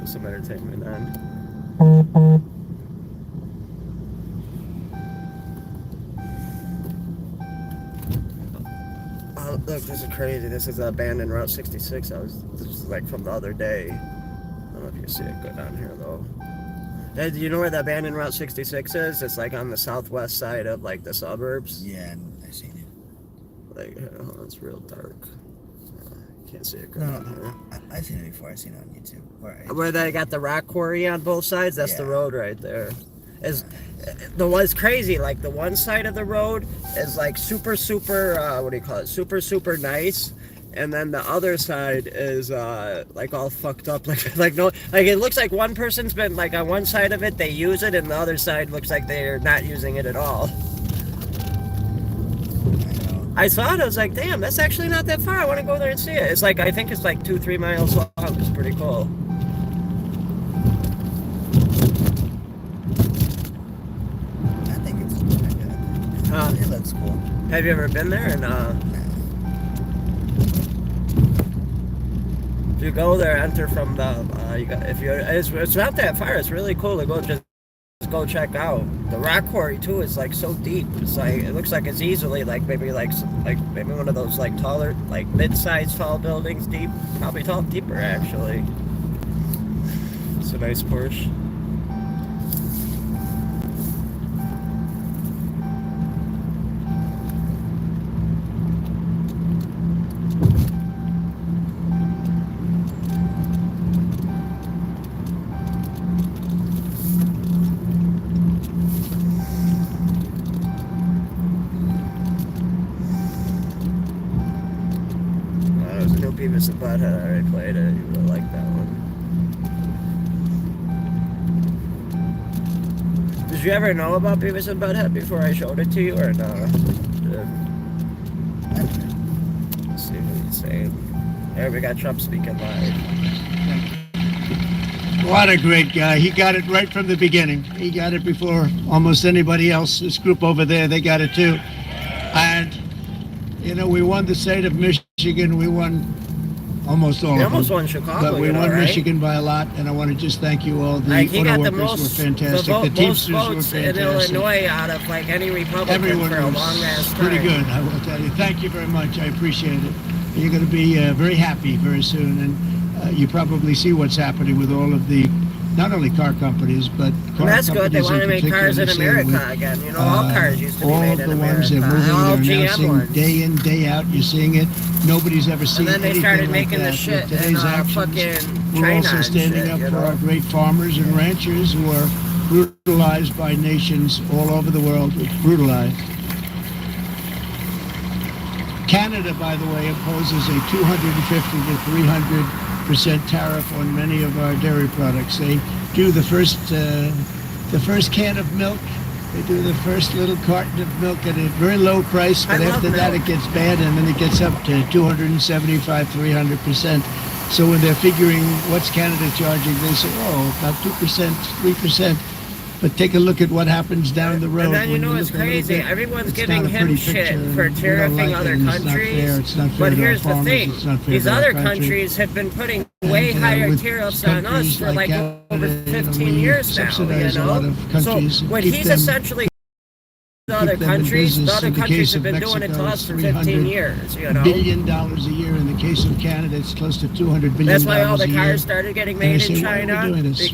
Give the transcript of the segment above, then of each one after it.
for some entertainment on. Oh, look, this is crazy. This is abandoned Route 66. This is like from the other day. I don't know if you see it good on here though. Hey, do you know where the abandoned Route 66 is? It's like on the southwest side of like the suburbs. Yeah, I seen it. Like, oh, it's real dark. Can't see it good No, on here. I seen it before. I seen it on YouTube. Where they got the rock quarry on both sides. That's the road right there. Is the one's crazy. Like the one side of the road is like super what do you call it? Super nice. And then the other side is like all fucked up, like no, like it looks like one person's been like on one side of it they use it, and the other side looks like they're not using it at all. I saw it, I was like, damn, that's actually not that far. I want to go there and see it. It's like I think it's like 2-3 miles long. It's pretty cool. I think it's pretty good. It looks cool. Have you ever been there? And if you go there, enter from the it's not that far. It's really cool to go just go check out. The rock quarry too is like so deep. It's like it looks like it's easily like maybe one of those like taller, like mid-sized tall buildings deep. Probably deeper actually. It's a nice Porsche. Beavis and Butthead, I already played it. You really like that one. Did you ever know about Beavis and Butthead before I showed it to you, or no? Let's see what he's saying. There, we got Trump speaking live. What a great guy. He got it right from the beginning. He got it before almost anybody else. This group over there, they got it too. And, you know, we won the state of Michigan. We won almost all of them. Almost won Chicago, but we won right? Michigan by a lot, and I want to just thank you all. The auto workers were fantastic. The Teamsters were fantastic. In Illinois out of like any Republican Everyone for a long ass time. Pretty good, I will tell you. Thank you very much. I appreciate it. You're going to be very happy very soon, and you probably see what's happening with all of the, not only car companies, but car that's good. They companies want to make cars in America again. You know, all cars used to be made in America. All the ones they're moving, they're announcing day in, day out. You're seeing it. Nobody's ever seen anything like that. And then they started making the shit in fucking China. We're also standing up for our great farmers and ranchers who are brutalized by nations all over the world. Brutalized. Canada, by the way, imposes a 250 to 300% tariff on many of our dairy products. They do the first can of milk. They do the first little carton of milk at a very low price, but after that it gets bad, and then it gets up to 275, 300%. So when they're figuring what's Canada charging, they say, oh, about 2%, 3%. But take a look at what happens down the road. And then you know it's crazy. Everyone's giving him shit for tariffing other countries. But here's the thing. These other countries have been putting way higher tariffs on us for like over 15 years now, you know? So what he's essentially the other countries have been doing it to us for 15 years, you know? $1 billion a year. In the case of Canada, it's close to $200 billion. That's why all the cars started getting made in China, because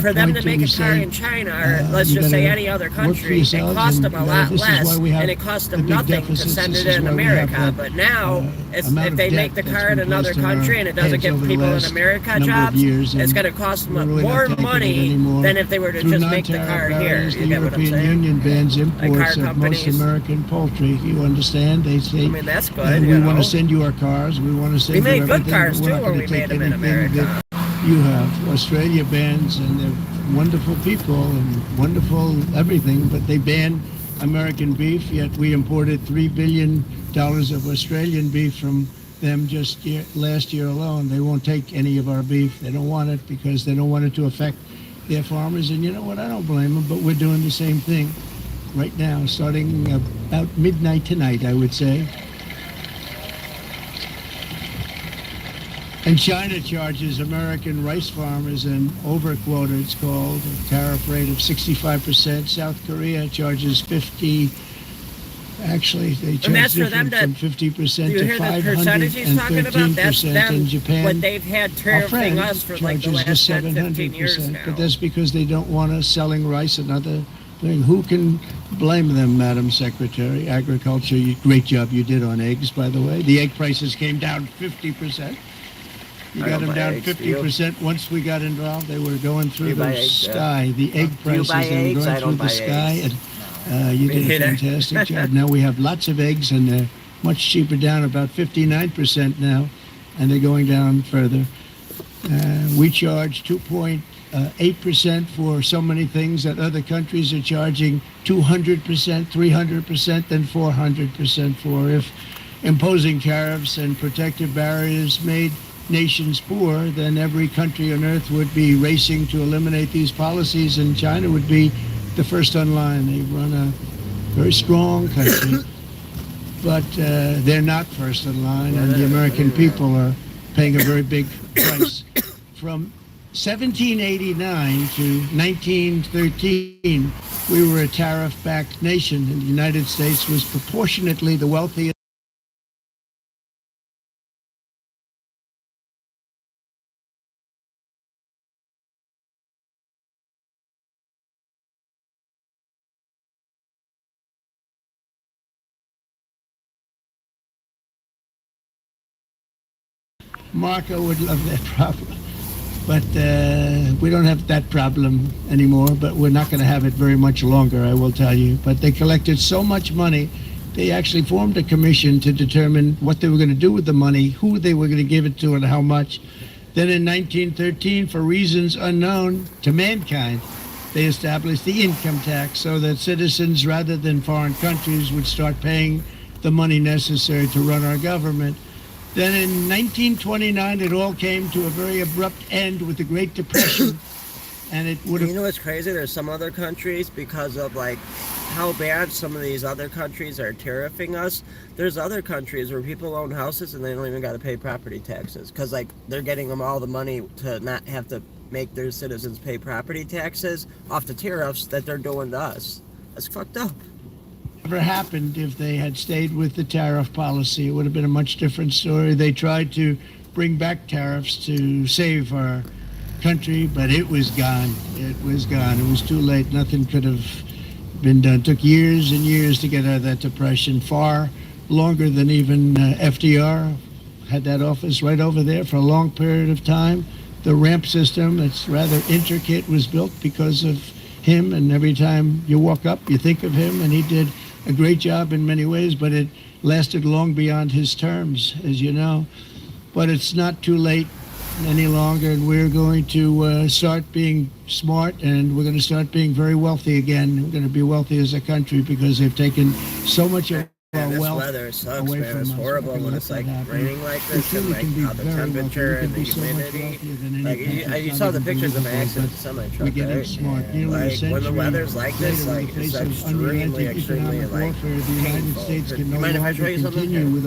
for them to make a car in China, or let's just say any other country, it cost them a lot less, and it cost them nothing to send it in America. But now, if they make the car in another country and it doesn't give people in America jobs, it's going to cost them more money than if they were to just make the car here. You get what I'm saying? Bans imports of most American poultry. You understand? They say, I mean, that's good. We want to send you our cars. We want to send you everything. We made good cars too when we made them in America. You have Australia bans, and they're wonderful people and wonderful everything, but they ban American beef. Yet we imported $3 billion of Australian beef from them just last year alone. They won't take any of our beef. They don't want it because they don't want it to affect their farmers. And you know what? I don't blame them, but we're doing the same thing right now, starting about midnight tonight, I would say. And China charges American rice farmers an overquota, it's called, a tariff rate of 65%. South Korea charges 50. Actually, they And that's charge for them different to, from 50% you to hear the percentage he's talking about? That's 513% them, in Japan. what they've had tariffing us for like the last 10, 15 years now. But that's because they don't want us selling rice and other things. Who can blame them, Madam Secretary? Agriculture, great job you did on eggs, by the way. The egg prices came down 50%. You got them down 50% once we got involved. They were going through the sky. The egg prices, they were going through the sky. And you did a fantastic job. Now we have lots of eggs, and they're much cheaper, down about 59% now, and they're going down further. We charge 2.8% for so many things that other countries are charging 200%, 300%, then 400% for. If imposing tariffs and protective barriers made nations poor, then every country on earth would be racing to eliminate these policies, and China would be the first on line. They run a very strong country, but they're not first in line, and the American people are paying a very big price. From 1789 to 1913, we were a tariff-backed nation, and the United States was proportionately the wealthiest. Marco would love that problem, but we don't have that problem anymore, but we're not going to have it very much longer, I will tell you. But they collected so much money, they actually formed a commission to determine what they were going to do with the money, who they were going to give it to, and how much. Then in 1913, for reasons unknown to mankind, they established the income tax so that citizens, rather than foreign countries, would start paying the money necessary to run our government. Then in 1929, it all came to a very abrupt end with the Great Depression, and it would have... You know what's crazy? There's some other countries, because of like how bad some of these other countries are tariffing us, there's other countries where people own houses and they don't even got to pay property taxes, because like they're getting them all the money to not have to make their citizens pay property taxes off the tariffs that they're doing to us. That's fucked up. Never happened if they had stayed with the tariff policy. It would have been a much different story. They tried to bring back tariffs to save our country, but it was gone. It was gone. It was too late. Nothing could have been done. It took years and years to get out of that depression, far longer than even FDR had that office right over there for a long period of time. The ramp system, it's rather intricate, was built because of him, and every time you walk up, you think of him, and he did a great job in many ways, but it lasted long beyond his terms, as you know. But it's not too late any longer, and we're going to start being smart, and we're going to start being very wealthy again. We're going to be wealthy as a country because they've taken so much of our this wealth weather sucks, away man. from It's us. horrible when it's like raining like this, and like how the temperature and the humidity. Like you saw the pictures of my accident semi truck, right? Smart. Like when the weather's like this, like it's extremely like painful. You mind if I show you something?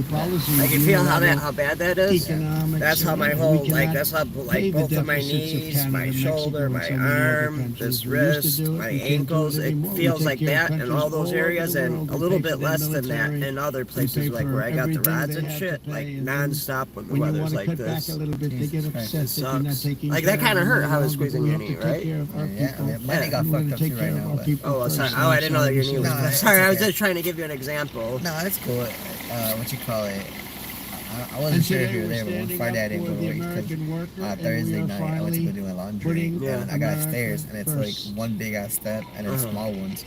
Like you feel how bad that is? That's how my whole that's how like both of my knees, my shoulder, my arm, this wrist, my ankles. It feels like that in all those areas, and a little bit less than that in other places, like where I got the rods and shit, like non-stop when the weather's like this. It sucks. Like that kind of hurt how it's squeezing your knee, right? Yeah, mine got fucked up too right now. But... Oh, sorry. Oh, I didn't know that your knee was... Sorry, I was just trying to give you an example. No, it's cool. What you call it? I wasn't sure if you were there, but one Friday I didn't go to work because Thursday night I went to go do my laundry, and I got upstairs, and it's like one big ass step and then small ones.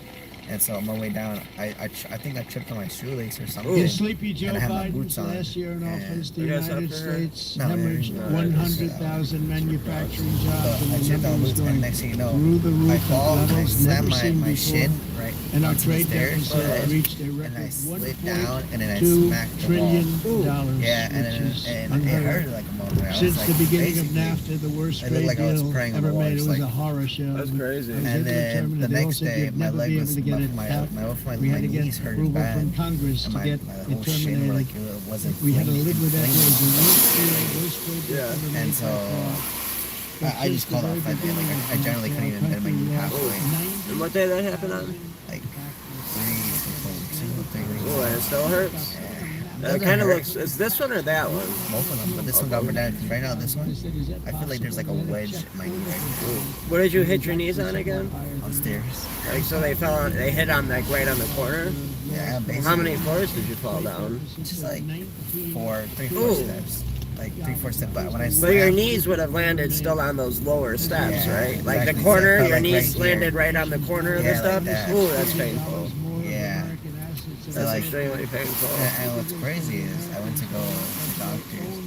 And so on my way down, I think I tripped on my shoelace or something. Is Sleepy Joe and I had my Biden's boots on. last year in office, the You guys United up there? States No, hemorrhaged 100,000 manufacturing jobs, So I and tripped the on numbers boots, going and next thing you know, through the roof I at fall and I levels slam never seen my before. shin right And our onto the trade stairs, deficit reached a and I record slid down, and then I $1.2 smacked the trillion wall. dollars, Yeah, which is and it unheard hurt of. like a motherfucker. I was Since like, the beginning of basically, NAFTA, the worst it looked trade like I was deal praying on ever the wall, made. It just was like- a horror show. That's crazy. I was And able to then determine the that they all next said day, you'd my never leg be was able to get get it out. We had to get approval from Congress to get it terminated. We had to live with that reason. And so I just called off that day. Like I generally couldn't even bend my knee halfway. And what day that happened on? Like 3 weeks. Oh, and it still hurts? It kind of looks, is this one or that one? Both of them, but this one got more down. Right now, this one, I feel like there's like a wedge in my knee right now. What did you hit your knees on again? On stairs. Like, so they fell on, they hit on like right on the corner? Yeah, basically. How many floors did you fall down? Just like 4 steps. Like 3-4 steps. But when I so your knees would have landed still on those lower steps, right? Like exactly. the corner, So your like knees right landed right on the corner of the steps? Like Ooh, that's painful. Yeah. That's like, extremely painful. And what's crazy is I went to go to the doctors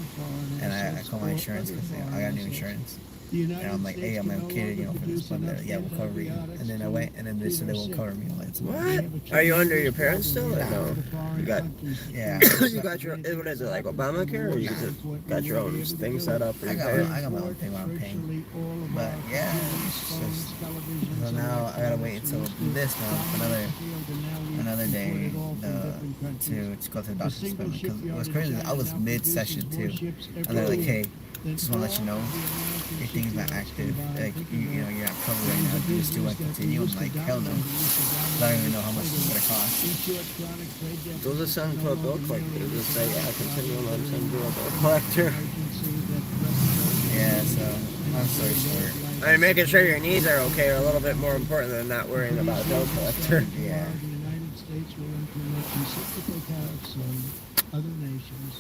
and I called my insurance because I got new insurance. And I'm like, hey, I'm okay, for this, but yeah, we'll cover you. And then I went, and then they said they won't cover me. I'm like, what? Are you under your parents still, or no? You got, yeah. You got your, what is it, like Obamacare, or you just got your own thing set up? I got my own thing where I'm paying. But yeah, it's just, so now I gotta wait until this month, another day to go to the doctor's appointment. Because it was crazy, I was mid-session too. And they're like, hey, just want to let you know, your thing's not active. Like, you're not covered right now. You still want to continue? I'm like, hell no. I don't even know how much it's going to cost. Those are sent to a bill collector. They just say, yeah, continue on send to a bill collector. Yeah, so, I'm sorry, short. I mean, making sure your knees are okay are a little bit more important than not worrying about a bill collector. Yeah. Other nations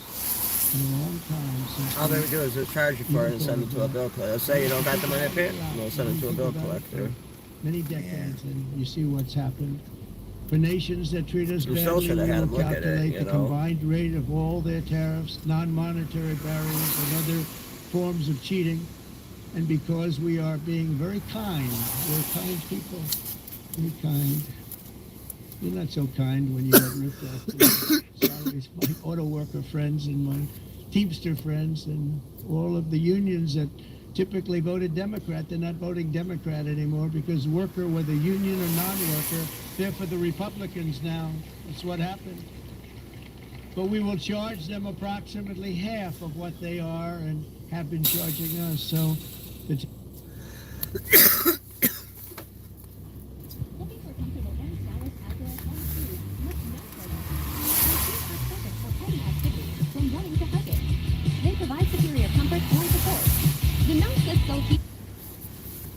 in a long time. All they would do is just charge you for it and send it to a bill collector. Say you don't got the money to pay it, they'll send it to a bill collector. Many decades, and you see what's happened. For nations that treat us badly, still should have had them look at it, calculate the combined rate of all their tariffs, non-monetary barriers, and other forms of cheating. And because we are being very kind, we're kind people, very kind. You're not so kind when you get ripped off the salaries. My auto worker friends and my Teamster friends and all of the unions that typically voted Democrat, they're not voting Democrat anymore because worker, whether union or non-worker, they're for the Republicans now. That's what happened. But we will charge them approximately half of what they are and have been charging us. So the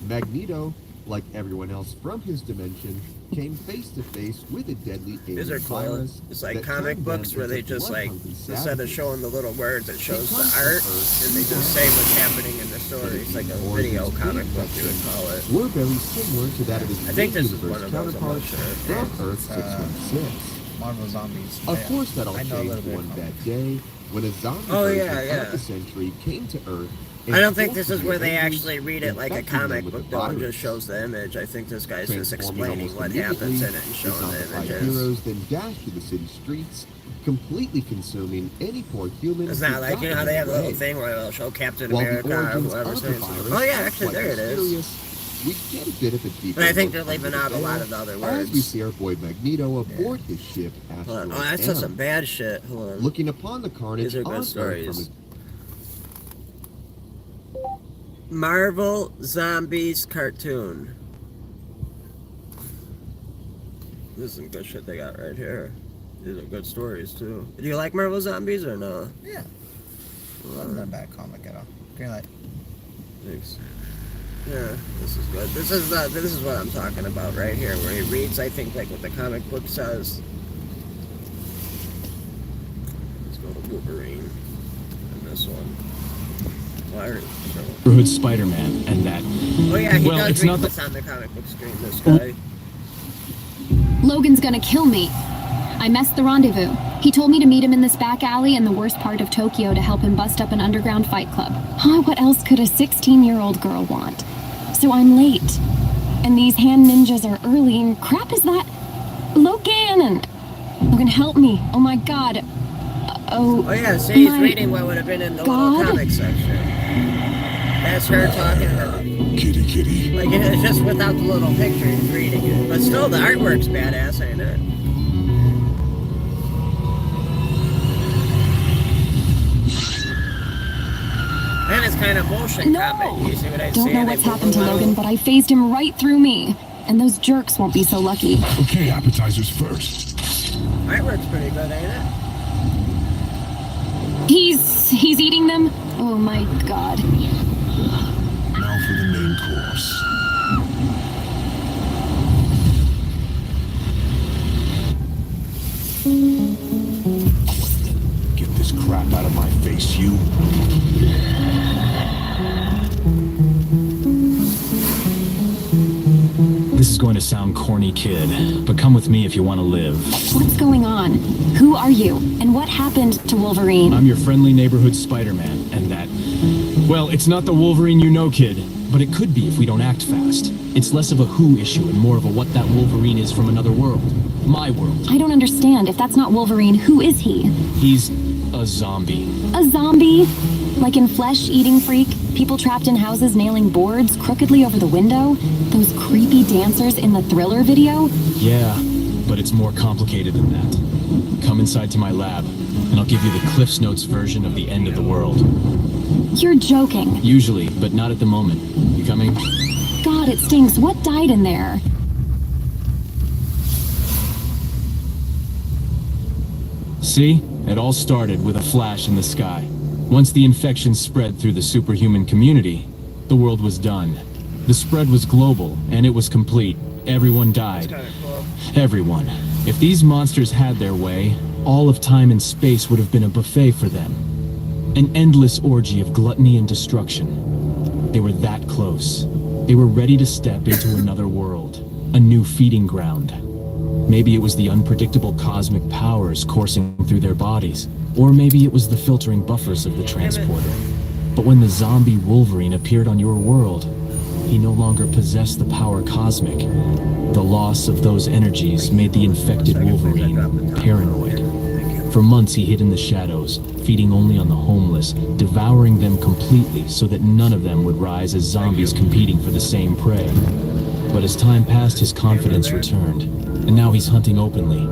Magneto, like everyone else from his dimension, came face to face with a deadly alien These are cool. virus. It's like comic books where they just like, instead of showing the little words, it shows the art, and they just say what's happening in the story. It's like a video comic book, you would call it. We're very similar to that of his I think this is universe one of those, I'm not counterpart sure. from Earth 616. Marvel Zombies. Of course, that all I know a changed little bit one about bad day when a zombie Oh, version yeah. of the century came to Earth. I don't think this is where they actually read it like a comic book, though. It just shows the image. I think this guy's just explaining what happens in it and showing the images. Heroes then dash through the city streets, completely consuming any poor human. It's not like, how they have a little thing where they'll show Captain America or whoever's saying something. Oh, yeah, actually, there it is. We get a bit of a deeper But I think they're leaving out a lot of the other words. As we see our boy Magneto aboard his ship, Asteroid Oh, that's just some bad shit. Hold on. Looking upon the carnage These are good on stories. Earth from his Marvel Zombies cartoon. This is some good shit they got right here. These are good stories too. Do you like Marvel Zombies or no? Yeah. Not a bad comic at all. Green light. Thanks. Yeah, this is good. This is what I'm talking about right here, where he reads, I think, like what the comic book says. Let's go to Wolverine and this one. Neighborhood Spider-Man, and that. Oh yeah, he does it's read not what's on the comic book screen. This guy. Logan's gonna kill me. I messed the rendezvous. He told me to meet him in this back alley in the worst part of Tokyo to help him bust up an underground fight club. Huh, what else could a 16-year-old girl want? So I'm late. And these hand ninjas are early, and crap is that? Logan! Logan, help me. Oh my god. Oh yeah, see, he's reading what would have been in the little comic section. That's her talking about it. Kitty. Like, it's just without the little picture, he's reading it. But still, the artwork's badass, ain't it? And it's kind of motion combat. You see what I Don't know what's happened to Logan, but I phased him right through me. And those jerks won't be so lucky. Okay, appetizers first. Artwork's pretty good, ain't it? He's eating them? Oh my god. Now for the main course. Get this crap out of my face, you. This is going to sound corny, kid, but come with me if you want to live. What's going on? Who are you? And what happened to Wolverine? I'm your friendly neighborhood Spider-Man, and that... Well, it's not the Wolverine you know, kid, but it could be if we don't act fast. It's less of a who issue and more of a what that Wolverine is from another world. My world. I don't understand. If that's not Wolverine, who is he? He's a zombie. A zombie? Like in Flesh-Eating Freak? People trapped in houses nailing boards crookedly over the window? Those creepy dancers in the Thriller video? Yeah, but it's more complicated than that. Come inside to my lab, and I'll give you the Cliff's Notes version of the end of the world. You're joking. Usually, but not at the moment. You coming? God, it stinks. What died in there? See? It all started with a flash in the sky. Once the infection spread through the superhuman community, the world was done. The spread was global, and it was complete. Everyone died. Everyone. If these monsters had their way, all of time and space would have been a buffet for them. An endless orgy of gluttony and destruction. They were that close. They were ready to step into another world. A new feeding ground. Maybe it was the unpredictable cosmic powers coursing through their bodies. Or maybe it was the filtering buffers of the transporter. But when the zombie Wolverine appeared on your world, he no longer possessed the power cosmic. The loss of those energies made the infected Wolverine paranoid. For months he hid in the shadows, feeding only on the homeless, devouring them completely so that none of them would rise as zombies competing for the same prey. But as time passed, his confidence returned, and now he's hunting openly.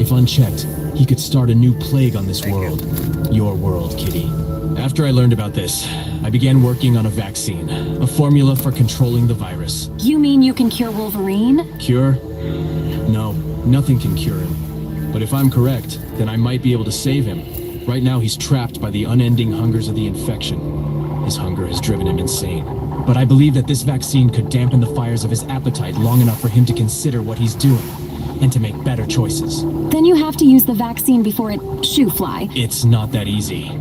If unchecked, he could start a new plague on this world. Your world, kitty. After I learned about this, I began working on a vaccine, a formula for controlling the virus. You mean you can cure Wolverine? Cure? No, nothing can cure him. But if I'm correct, then I might be able to save him. Right now he's trapped by the unending hungers of the infection. His hunger has driven him insane. But I believe that this vaccine could dampen the fires of his appetite long enough for him to consider what he's doing, and to make better choices. Then you have to use the vaccine before it shoo-fly. It's not that easy.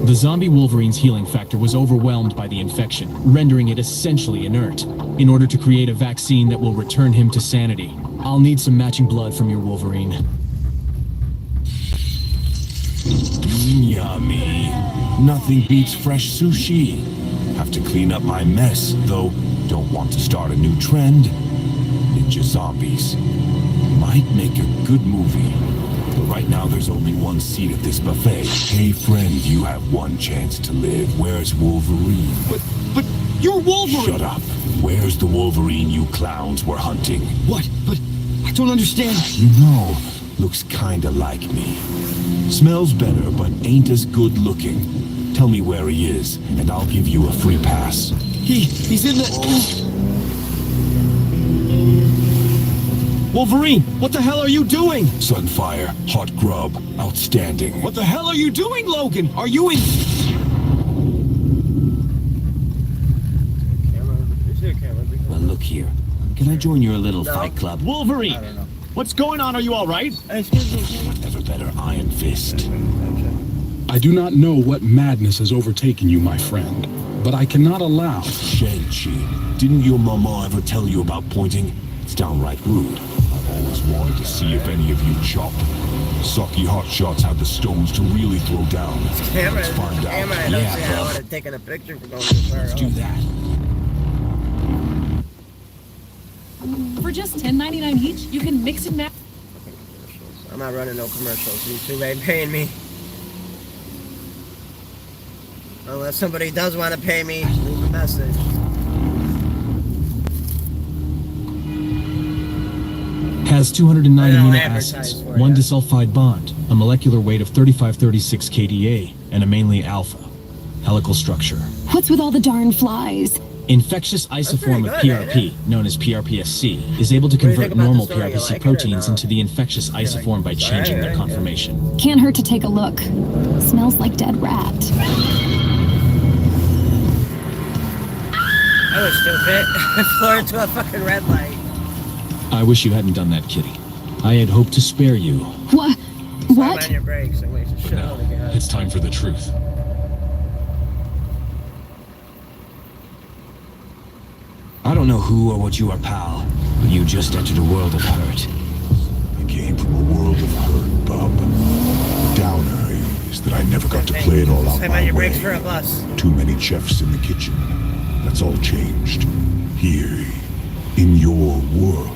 The zombie Wolverine's healing factor was overwhelmed by the infection, rendering it essentially inert. In order to create a vaccine that will return him to sanity, I'll need some matching blood from your Wolverine. Yummy. Nothing beats fresh sushi. Have to clean up my mess, though don't want to start a new trend. Ninja zombies. Might make a good movie. But right now there's only one seat at this buffet. Hey friend, you have one chance to live. Where's Wolverine? But you're Wolverine! Shut up. Where's the Wolverine you clowns were hunting? What? But I don't understand. You know, looks kinda like me. Smells better, but ain't as good looking. Tell me where he is, and I'll give you a free pass. He's in the... Wolverine, what the hell are you doing? Sunfire, hot grub, outstanding. What the hell are you doing, Logan? Are you in... Well, look here. Can I join your little fight club? Wolverine! What's going on? Are you all right? Never better Iron Fist. I do not know what madness has overtaken you, my friend, but I cannot allow... Shang-Chi, didn't your mama ever tell you about pointing? It's downright rude. I've always wanted to see if any of you chop. Socky hotshots have the stones to really throw down. Let's find out. I don't see how I would have taken a picture for going too far. Let's do that. For just $10.99 each, you can mix and match. I'm not running no commercials. YouTube ain't paying me. Unless somebody does want to pay me, leave message. Has 209 I don't amino advertise acids, for one ya. disulfide bond, a molecular weight of 3536 kDa, and a mainly alpha. Helical structure. What's with all the darn flies? Infectious isoform of pretty good, PRP, known as PRPSC, is able to do you convert think about the normal story? You PRPC like it or proteins no? into the infectious isoform by changing their alright, yeah. conformation. Can't hurt to take a look. Smells like dead rat. I was stupid. I flew into a fucking red light. I wish you hadn't done that, Kitty. I had hoped to spare you. What? Slam What? on your brakes and waste a shit Now, load of gas. it's time for the truth. I don't know who or what you are, pal, but you just entered a world of hurt. I came from a world of hurt, bub. The downer is that I never got to play it all out Slam on my your brakes way. for a bus. Too many chefs in the kitchen. That's all changed. Here, in your world,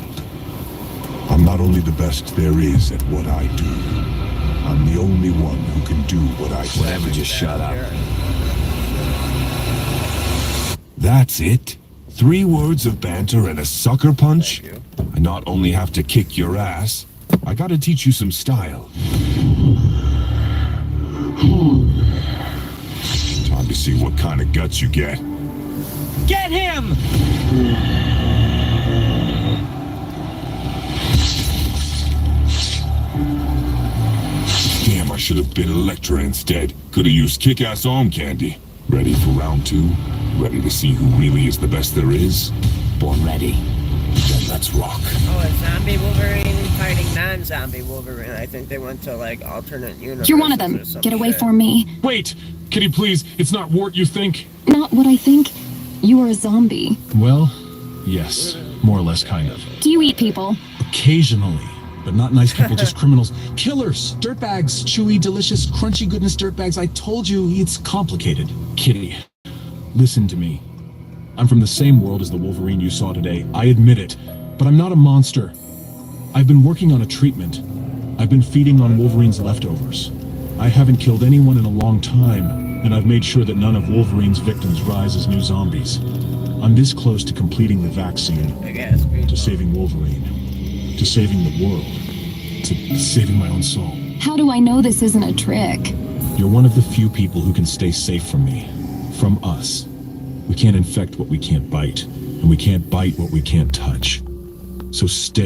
I'm not only the best there is at what I do, I'm the only one who can do what I do. Whatever, just shut up. That's it? 3 words of banter and a sucker punch? I not only have to kick your ass, I gotta teach you some style. Time to see what kind of guts you get. Get him! Damn, I should have been Electra instead. Could have used kick-ass arm candy. Ready for round 2? Ready to see who really is the best there is? Born ready. Then let's rock. Oh, a zombie Wolverine fighting non-zombie Wolverine. I think they went to like alternate universes. You're one of them. or some Get away shit. from me. Wait! Kitty, please! It's not Wart you think! Not what I think. You are a zombie. Well, yes. More or less, kind of. Do you eat people? Occasionally. But not nice people, just criminals. Killers! Dirtbags! Chewy, delicious, crunchy goodness dirtbags. I told you, it's complicated. Kitty, listen to me. I'm from the same world as the Wolverine you saw today. I admit it. But I'm not a monster. I've been working on a treatment. I've been feeding on Wolverine's leftovers. I haven't killed anyone in a long time, and I've made sure that none of Wolverine's victims rise as new zombies. I'm this close to completing the vaccine, I guess. to saving Wolverine, to saving the world, to saving my own soul. How do I know this isn't a trick? You're one of the few people who can stay safe from me. From us. We can't infect what we can't bite, and we can't bite what we can't touch. So stay.